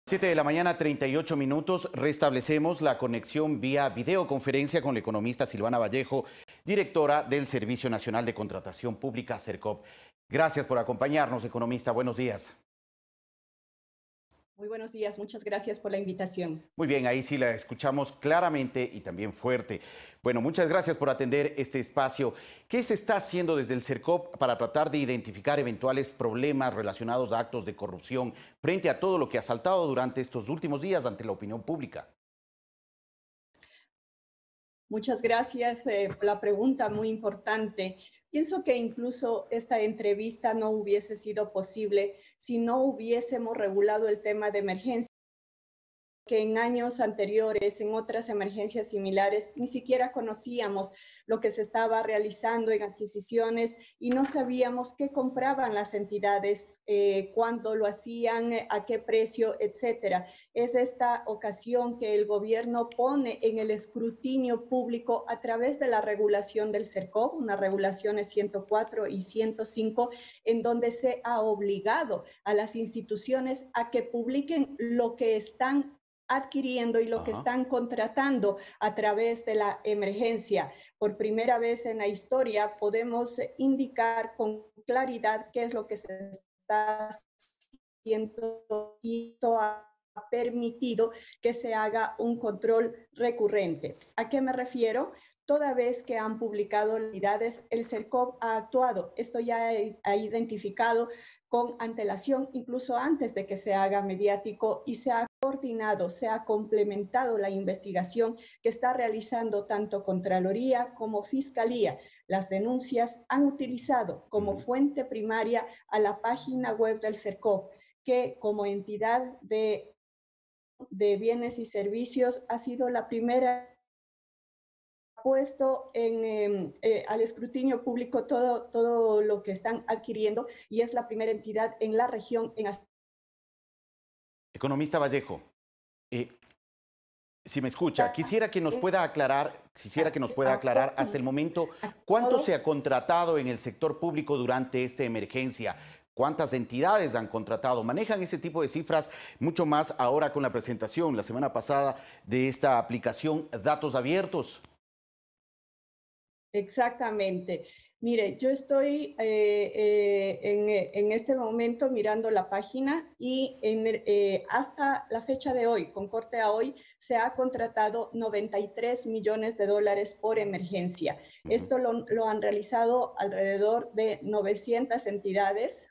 7 de la mañana, 38 minutos. Restablecemos la conexión vía videoconferencia con la economista Silvana Vallejo, directora del Servicio Nacional de Contratación Pública, SERCOP. Gracias por acompañarnos, economista. Buenos días. Muy buenos días, muchas gracias por la invitación. Muy bien, ahí sí la escuchamos claramente y también fuerte. Bueno, muchas gracias por atender este espacio. ¿Qué se está haciendo desde el SERCOP para tratar de identificar eventuales problemas relacionados a actos de corrupción frente a todo lo que ha saltado durante estos últimos días ante la opinión pública? Muchas gracias por la pregunta, muy importante. Pienso que incluso esta entrevista no hubiese sido posible si no hubiésemos regulado el tema de emergencia, que en años anteriores, en otras emergencias similares, ni siquiera conocíamos lo que se estaba realizando en adquisiciones y no sabíamos qué compraban las entidades, cuándo lo hacían, a qué precio, etcétera. Es esta ocasión que el gobierno pone en el escrutinio público a través de la regulación del SERCOP, unas regulaciones 104 y 105, en donde se ha obligado a las instituciones a que publiquen lo que están adquiriendo y lo que están contratando a través de la emergencia. Por primera vez en la historia podemos indicar con claridad qué es lo que se está haciendo y esto ha permitido que se haga un control recurrente. ¿A qué me refiero? Toda vez que han publicado unidades, el SERCOP ha actuado. Esto ya ha identificado con antelación, incluso antes de que se haga mediático, y se ha coordinado, se ha complementado la investigación que está realizando tanto Contraloría como Fiscalía. Las denuncias han utilizado como fuente primaria a la página web del SERCOP, que como entidad de bienes y servicios ha sido la primera puesto al escrutinio público todo lo que están adquiriendo y es la primera entidad en la región en hacer. Economista Vallejo, si me escucha, quisiera que nos pueda aclarar hasta el momento cuánto se ha contratado en el sector público durante esta emergencia. ¿Cuántas entidades han contratado? ¿Manejan ese tipo de cifras mucho más ahora con la presentación la semana pasada de esta aplicación Datos Abiertos? Exactamente. Mire, yo estoy en este momento mirando la página y hasta la fecha de hoy, con corte a hoy, se ha contratado 93 millones de dólares por emergencia. Esto lo han realizado alrededor de 900 entidades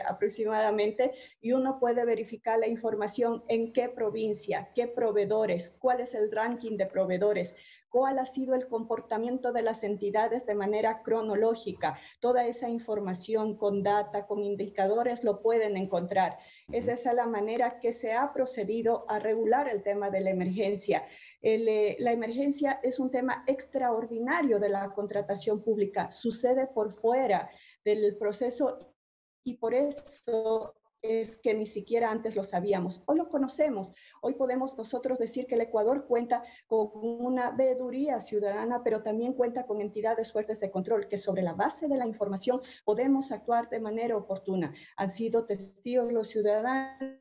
aproximadamente y uno puede verificar la información en qué provincia, qué proveedores, cuál es el ranking de proveedores, cuál ha sido el comportamiento de las entidades de manera cronológica. Toda esa información con data, con indicadores, lo pueden encontrar. Es esa la manera que se ha procedido a regular el tema de la emergencia. La emergencia es un tema extraordinario de la contratación pública. Sucede por fuera del proceso y por eso es que ni siquiera antes lo sabíamos. Hoy lo conocemos. Hoy podemos nosotros decir que el Ecuador cuenta con una veeduría ciudadana, pero también cuenta con entidades fuertes de control que sobre la base de la información podemos actuar de manera oportuna. Han sido testigos los ciudadanos,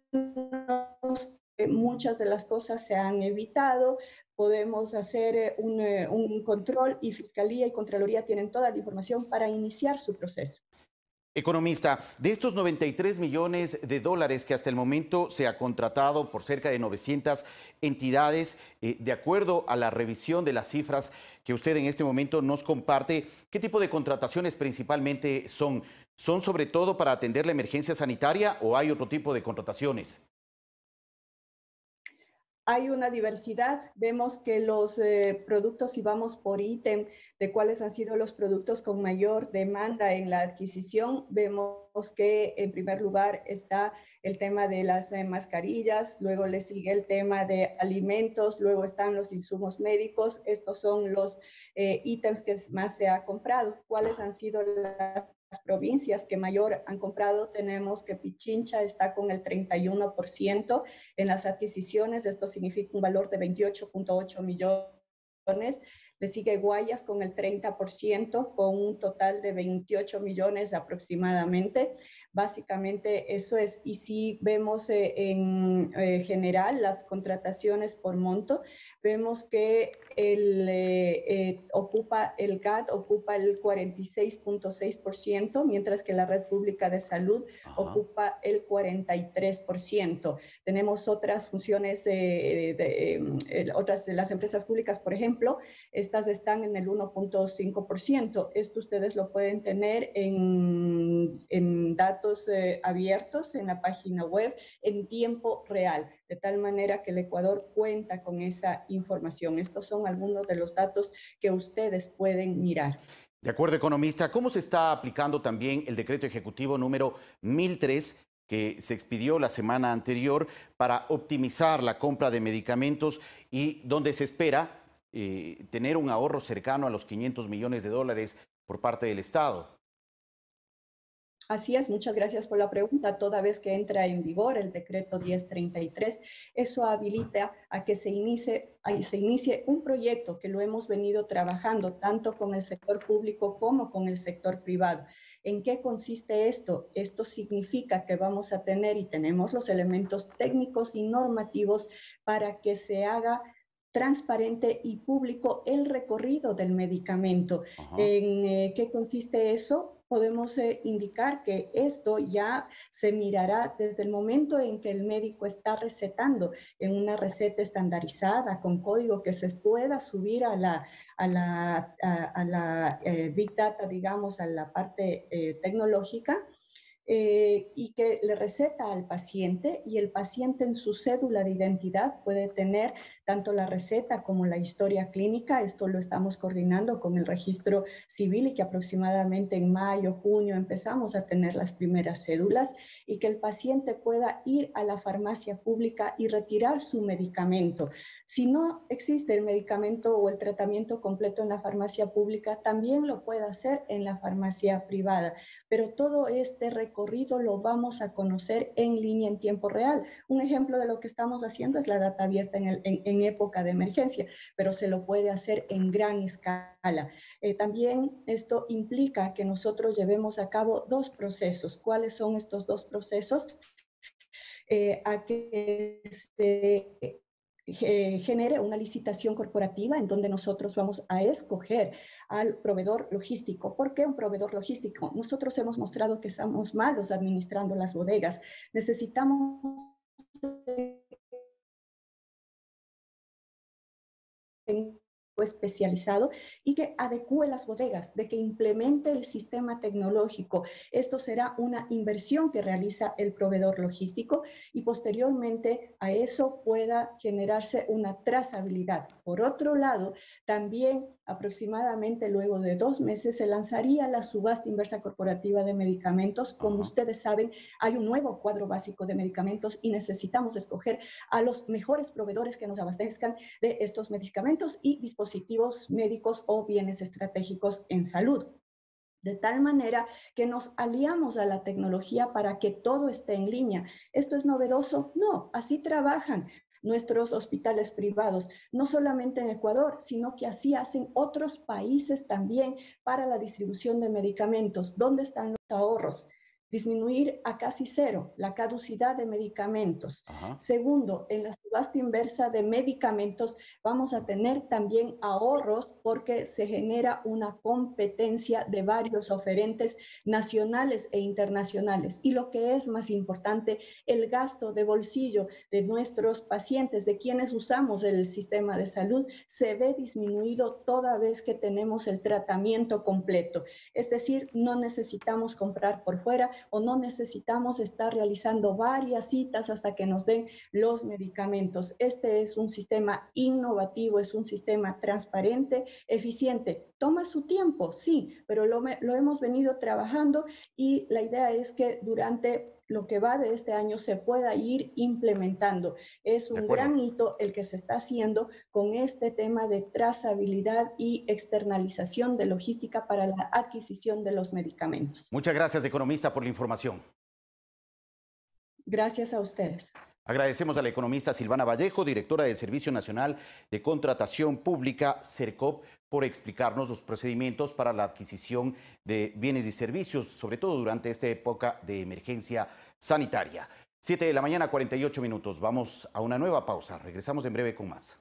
muchas de las cosas se han evitado, podemos hacer un control y Fiscalía y Contraloría tienen toda la información para iniciar su proceso. Economista, de estos 93 millones de dólares que hasta el momento se ha contratado por cerca de 900 entidades, de acuerdo a la revisión de las cifras que usted en este momento nos comparte, ¿qué tipo de contrataciones principalmente son? ¿Son sobre todo para atender la emergencia sanitaria o hay otro tipo de contrataciones? Hay una diversidad, vemos que los productos, si vamos por ítem de cuáles han sido los productos con mayor demanda en la adquisición, vemos que en primer lugar está el tema de las mascarillas, luego le sigue el tema de alimentos, luego están los insumos médicos, estos son los ítems que más se ha comprado. ¿Cuáles han sido las provincias que mayor han comprado? Tenemos que Pichincha está con el 31% en las adquisiciones, esto significa un valor de 28.8 millones. Le sigue Guayas con el 30%, con un total de 28 millones aproximadamente. Básicamente eso es. Y si vemos en general las contrataciones por monto, vemos que el GAT ocupa el 46.6%, mientras que la red pública de salud Ajá. ocupa el 43%. Tenemos otras funciones, otras de las empresas públicas, por ejemplo, estas están en el 1.5%. Esto ustedes lo pueden tener en datos abiertos en la página web en tiempo real, de tal manera que el Ecuador cuenta con esa información. Estos son algunos de los datos que ustedes pueden mirar. De acuerdo, economista, ¿cómo se está aplicando también el decreto ejecutivo número 1003 que se expidió la semana anterior para optimizar la compra de medicamentos y donde se espera tener un ahorro cercano a los 500 millones de dólares por parte del Estado? Así es, muchas gracias por la pregunta. Toda vez que entra en vigor el decreto 1033, eso habilita a que se inicie un proyecto que lo hemos venido trabajando tanto con el sector público como con el sector privado. ¿En qué consiste esto? Esto significa que vamos a tener y tenemos los elementos técnicos y normativos para que se haga transparente y público el recorrido del medicamento. Ajá. ¿En qué consiste eso? Podemos indicar que esto ya se mirará desde el momento en que el médico está recetando en una receta estandarizada con código que se pueda subir a la Big Data, digamos, a la parte tecnológica. Y que le receta al paciente y el paciente en su cédula de identidad puede tener tanto la receta como la historia clínica. Esto lo estamos coordinando con el registro civil y que aproximadamente en mayo, junio empezamos a tener las primeras cédulas y que el paciente pueda ir a la farmacia pública y retirar su medicamento. Si no existe el medicamento o el tratamiento completo en la farmacia pública, también lo puede hacer en la farmacia privada, pero todo este recorrido lo vamos a conocer en línea en tiempo real. Un ejemplo de lo que estamos haciendo es la data abierta en época de emergencia, pero se lo puede hacer en gran escala. También esto implica que nosotros llevemos a cabo dos procesos. ¿Cuáles son estos dos procesos? A que se genere una licitación corporativa en donde nosotros vamos a escoger al proveedor logístico. ¿Por qué un proveedor logístico? Nosotros hemos mostrado que somos malos administrando las bodegas. Necesitamos especializado y que adecue las bodegas, de que implemente el sistema tecnológico. Esto será una inversión que realiza el proveedor logístico y posteriormente a eso pueda generarse una trazabilidad. Por otro lado, también aproximadamente luego de 2 meses se lanzaría la subasta inversa corporativa de medicamentos. Como Ajá. ustedes saben, hay un nuevo cuadro básico de medicamentos y necesitamos escoger a los mejores proveedores que nos abastezcan de estos medicamentos y dispositivos médicos o bienes estratégicos en salud. De tal manera que nos aliamos a la tecnología para que todo esté en línea. ¿Esto es novedoso? No, así trabajan nuestros hospitales privados, no solamente en Ecuador, sino que así hacen otros países también para la distribución de medicamentos. ¿Dónde están los ahorros? Disminuir a casi cero la caducidad de medicamentos. Ajá. Segundo, en la subasta inversa de medicamentos vamos a tener también ahorros porque se genera una competencia de varios oferentes nacionales e internacionales. Y lo que es más importante, el gasto de bolsillo de nuestros pacientes, de quienes usamos el sistema de salud, se ve disminuido toda vez que tenemos el tratamiento completo. Es decir, no necesitamos comprar por fuera o no necesitamos estar realizando varias citas hasta que nos den los medicamentos. Este es un sistema innovativo, es un sistema transparente, eficiente. Toma su tiempo, sí, pero lo hemos venido trabajando y la idea es que durante lo que va de este año se pueda ir implementando. Es De un acuerdo. gran hito el que se está haciendo con este tema de trazabilidad y externalización de logística para la adquisición de los medicamentos. Muchas gracias, economista, por la información. Gracias a ustedes. Agradecemos a la economista Silvana Vallejo, directora del Servicio Nacional de Contratación Pública, SERCOP, por explicarnos los procedimientos para la adquisición de bienes y servicios, sobre todo durante esta época de emergencia sanitaria. 7 de la mañana, 48 minutos. Vamos a una nueva pausa. Regresamos en breve con más.